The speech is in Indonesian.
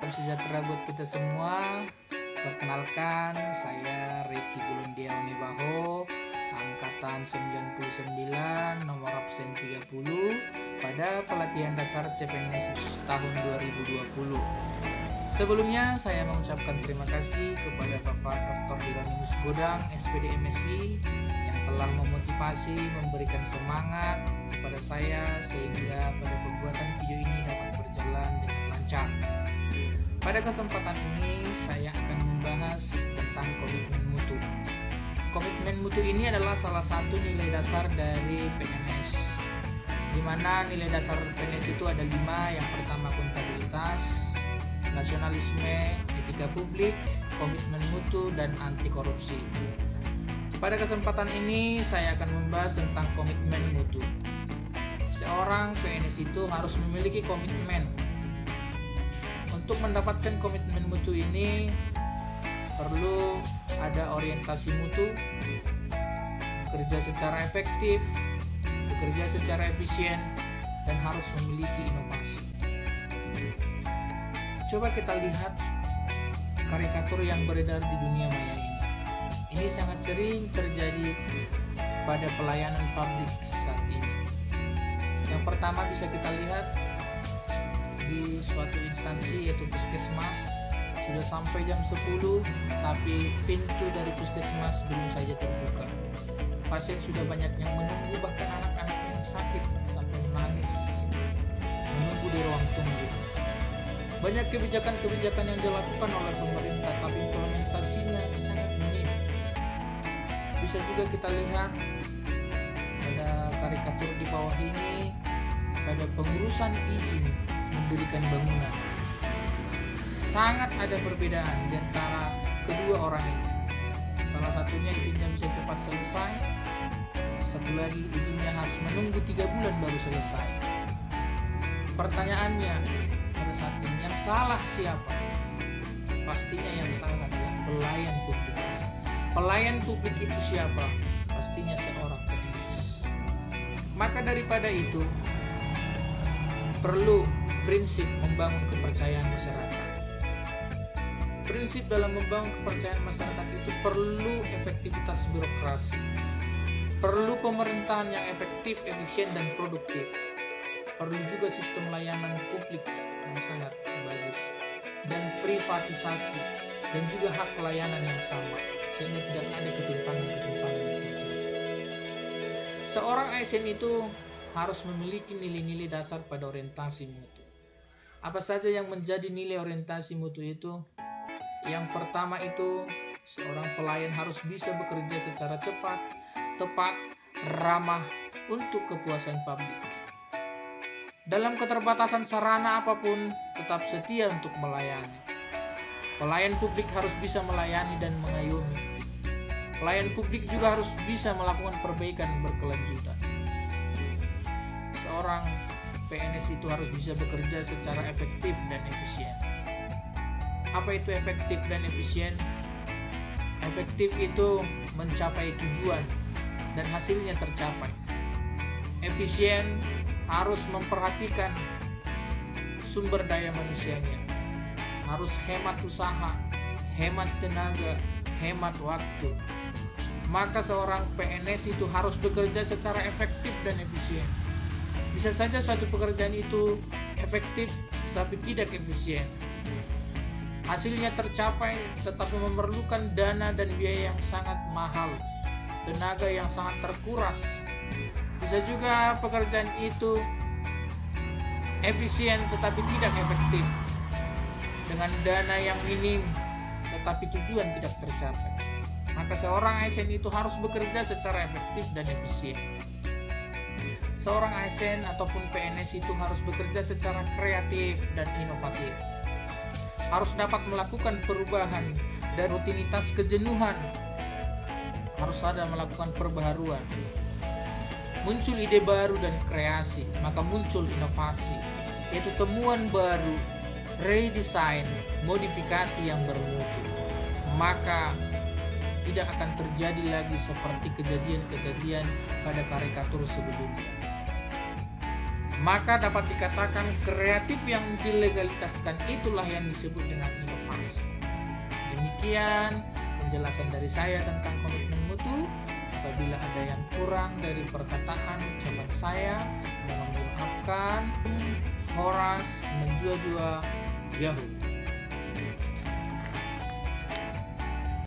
salam sejahtera buat kita semua. Perkenalkan, saya Ricky Bulundia Unibaho, angkatan 99, nomor absen 30 pada pelatihan dasar CPNS tahun 2020. Sebelumnya saya mengucapkan terima kasih kepada Bapak Dr. Hieronymus Godang, SPD MSI, yang telah memotivasi, memberikan semangat kepada saya sehingga pada pembuatan video ini dapat berjalan dengan lancar. Pada kesempatan ini saya akan membahas tentang komitmen mutu. Komitmen mutu ini adalah salah satu nilai dasar dari PNS, di mana nilai dasar PNS itu ada 5. Yang pertama akuntabilitas, nasionalisme, etika publik, komitmen mutu, dan anti korupsi. Pada kesempatan ini saya akan membahas tentang komitmen mutu. Seorang PNS itu harus memiliki komitmen. Untuk mendapatkan komitmen mutu ini perlu ada orientasi mutu, bekerja secara efektif, bekerja secara efisien, dan harus memiliki inovasi. Coba kita lihat karikatur yang beredar di dunia maya ini. Ini sangat sering terjadi pada pelayanan publik saat ini. Yang pertama bisa kita lihat di suatu instansi yaitu puskesmas, sudah sampai jam 10 tapi pintu dari puskesmas belum saja terbuka. Pasien sudah banyak yang menunggu, bahkan anak-anak yang sakit sampai menangis menunggu di ruang tunggu. Banyak kebijakan-kebijakan yang dilakukan oleh pemerintah, tapi implementasinya sangat minim. Bisa juga kita lihat pada karikatur di bawah ini, pada pengurusan izin mendirikan bangunan. Sangat ada perbedaan di antara kedua orang ini. Salah satunya izinnya bisa cepat selesai, satu lagi izinnya harus menunggu 3 bulan baru selesai. Pertanyaannya, pada saat ini yang salah siapa? Pastinya yang salah adalah pelayan publik. Pelayan publik itu siapa? Pastinya seorang PNS. Maka daripada itu perlu prinsip membangun kepercayaan masyarakat. Prinsip dalam membangun kepercayaan masyarakat itu perlu efektivitas birokrasi, perlu pemerintahan yang efektif, efisien, dan produktif. Perlu juga sistem layanan publik yang sangat bagus, dan privatisasi, dan juga hak pelayanan yang sama, sehingga tidak ada ketimpangan-ketimpangan yang terjadi. Seorang ASN itu harus memiliki nilai-nilai dasar pada orientasi mutu. Apa saja yang menjadi nilai orientasi mutu itu? Yang pertama itu, seorang pelayan harus bisa bekerja secara cepat, tepat, ramah untuk kepuasan publik. Dalam keterbatasan sarana apapun, tetap setia untuk melayani. Pelayan publik harus bisa melayani dan mengayomi. Pelayan publik juga harus bisa melakukan perbaikan berkelanjutan. Seorang PNS itu harus bisa bekerja secara efektif dan efisien. Apa itu efektif dan efisien? Efektif itu mencapai tujuan dan hasilnya tercapai. Efisien harus memperhatikan sumber daya manusianya, harus hemat usaha, hemat tenaga, hemat waktu. Maka seorang PNS itu harus bekerja secara efektif dan efisien. Bisa saja suatu pekerjaan itu efektif tetapi tidak efisien. Hasilnya tercapai tetapi memerlukan dana dan biaya yang sangat mahal, tenaga yang sangat terkuras. Bisa juga pekerjaan itu efisien tetapi tidak efektif, dengan dana yang minim tetapi tujuan tidak tercapai. Maka seorang ASN itu harus bekerja secara efektif dan efisien. Seorang ASN ataupun PNS itu harus bekerja secara kreatif dan inovatif. Harus dapat melakukan perubahan dan rutinitas kejenuhan. Harus ada melakukan perbaharuan. Muncul ide baru dan kreasi, maka muncul inovasi, yaitu temuan baru, redesign, modifikasi yang bermutu. Maka tidak akan terjadi lagi seperti kejadian-kejadian pada karikatur sebelumnya. Maka dapat dikatakan kreatif yang dilegalitaskan itulah yang disebut dengan inovasi. Demikian penjelasan dari saya tentang komitmen mutu. Apabila ada yang kurang dari perkataan ucapan saya, mohon dimaafkan. Horas menjua-jua Yahoo.